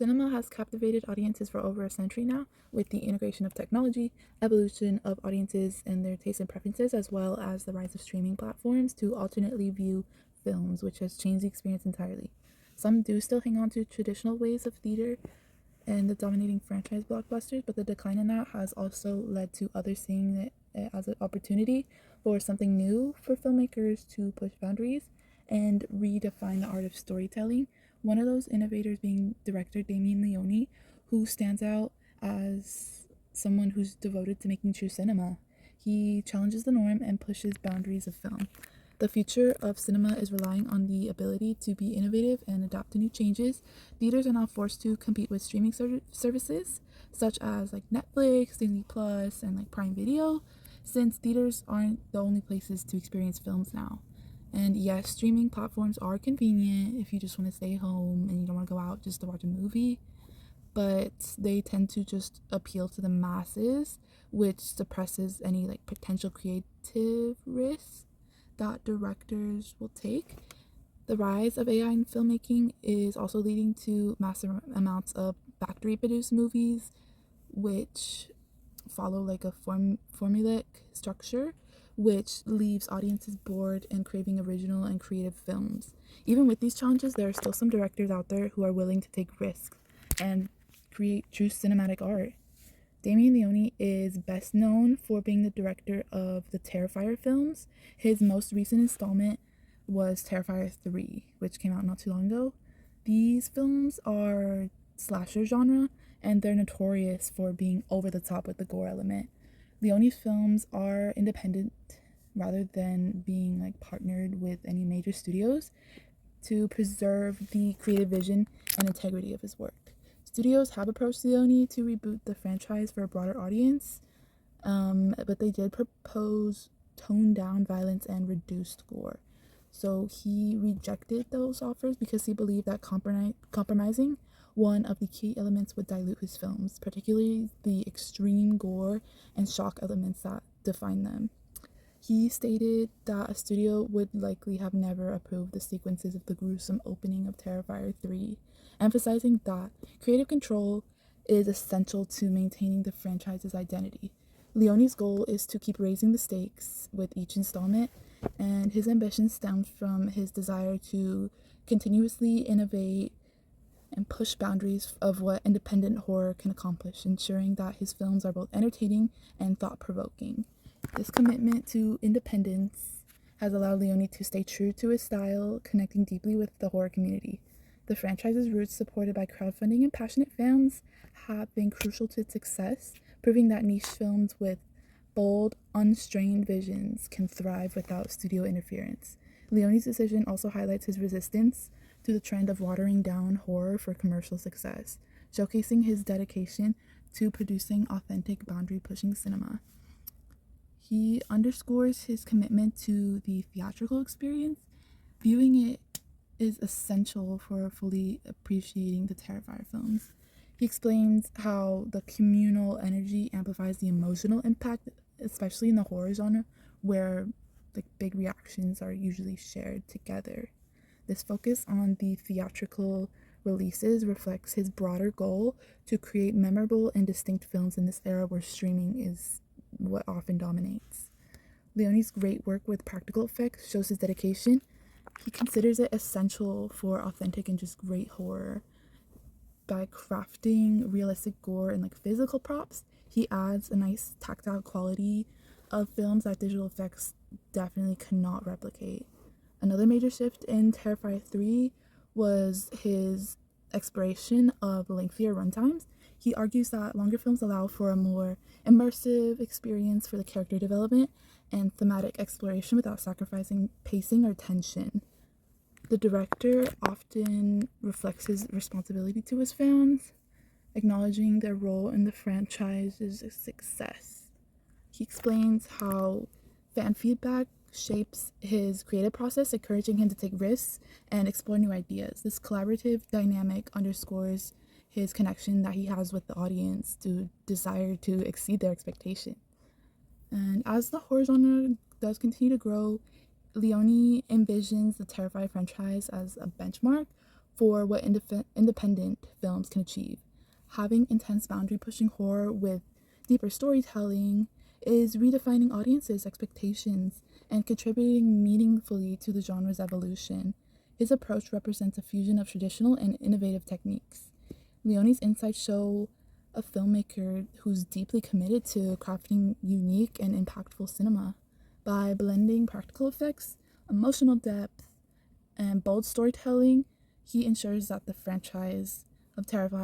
Cinema has captivated audiences for over a century now, with the integration of technology, evolution of audiences and their tastes and preferences, as well as the rise of streaming platforms to alternately view films, which has changed the experience entirely. Some do still hang on to traditional ways of theater and the dominating franchise blockbusters, but the decline in that has also led to others seeing it as an opportunity for something new for filmmakers to push boundaries and redefine the art of storytelling. One of those innovators being director Damien Leone, who stands out as someone who's devoted to making true cinema. He challenges the norm and pushes boundaries of film. The future of cinema is relying on the ability to be innovative and adapt to new changes. Theaters are now forced to compete with streaming services such as like Netflix, Disney Plus, and like Prime Video, since theaters aren't the only places to experience films now. And yes, streaming platforms are convenient if you just want to stay home and you don't want to go out just to watch a movie, but they tend to just appeal to the masses, which suppresses any like potential creative risks that directors will take. The rise of AI in filmmaking is also leading to massive amounts of factory produced movies, which follow like a formulaic structure, which leaves audiences bored and craving original and creative films. Even with these challenges, there are still some directors out there who are willing to take risks and create true cinematic art. Damien Leone is best known for being the director of the Terrifier films. His most recent installment was Terrifier 3, which came out not too long ago. These films are slasher genre, and they're notorious for being over the top with the gore element. Leone's films are independent rather than being like partnered with any major studios to preserve the creative vision and integrity of his work. Studios have approached Leone to reboot the franchise for a broader audience, but they did propose toned down violence and reduced gore. So he rejected those offers because he believed that compromising one of the key elements would dilute his films, particularly the extreme gore and shock elements that define them. He stated that a studio would likely have never approved the sequences of the gruesome opening of Terrifier 3, emphasizing that creative control is essential to maintaining the franchise's identity. Leone's goal is to keep raising the stakes with each installment, and his ambition stems from his desire to continuously innovate and push boundaries of what independent horror can accomplish, ensuring that his films are both entertaining and thought-provoking. This commitment to independence has allowed Leone to stay true to his style, connecting deeply with the horror community. The franchise's roots, supported by crowdfunding and passionate fans, have been crucial to its success, proving that niche films with bold, unstrained visions can thrive without studio interference. Leone's decision also highlights his resistance to the trend of watering down horror for commercial success, showcasing his dedication to producing authentic, boundary-pushing cinema. He underscores his commitment to the theatrical experience, viewing it is essential for fully appreciating the Terrifier films. He explains how the communal energy amplifies the emotional impact, especially in the horror genre, where like big reactions are usually shared together. This focus on the theatrical releases reflects his broader goal to create memorable and distinct films in this era where streaming is what often dominates. Leone's great work with practical effects shows his dedication. He considers it essential for authentic and just great horror. By crafting realistic gore and like physical props, he adds a nice tactile quality of films that digital effects definitely cannot replicate. Another major shift in Terrifier 3 was his exploration of lengthier runtimes. He argues that longer films allow for a more immersive experience for the character development and thematic exploration without sacrificing pacing or tension. The director often reflects his responsibility to his fans, acknowledging their role in the franchise's success. He explains how fan feedback shapes his creative process, encouraging him to take risks and explore new ideas. This collaborative dynamic underscores his connection that he has with the audience to desire to exceed their expectation. And as the horror genre does continue to grow, Leone envisions the Terrifier franchise as a benchmark for what independent films can achieve. Having intense boundary pushing horror with deeper storytelling is redefining audiences' expectations and contributing meaningfully to the genre's evolution. His approach represents a fusion of traditional and innovative techniques. Leone's insights show a filmmaker who's deeply committed to crafting unique and impactful cinema. By blending practical effects, emotional depth, and bold storytelling, he ensures that the franchise of Terrifier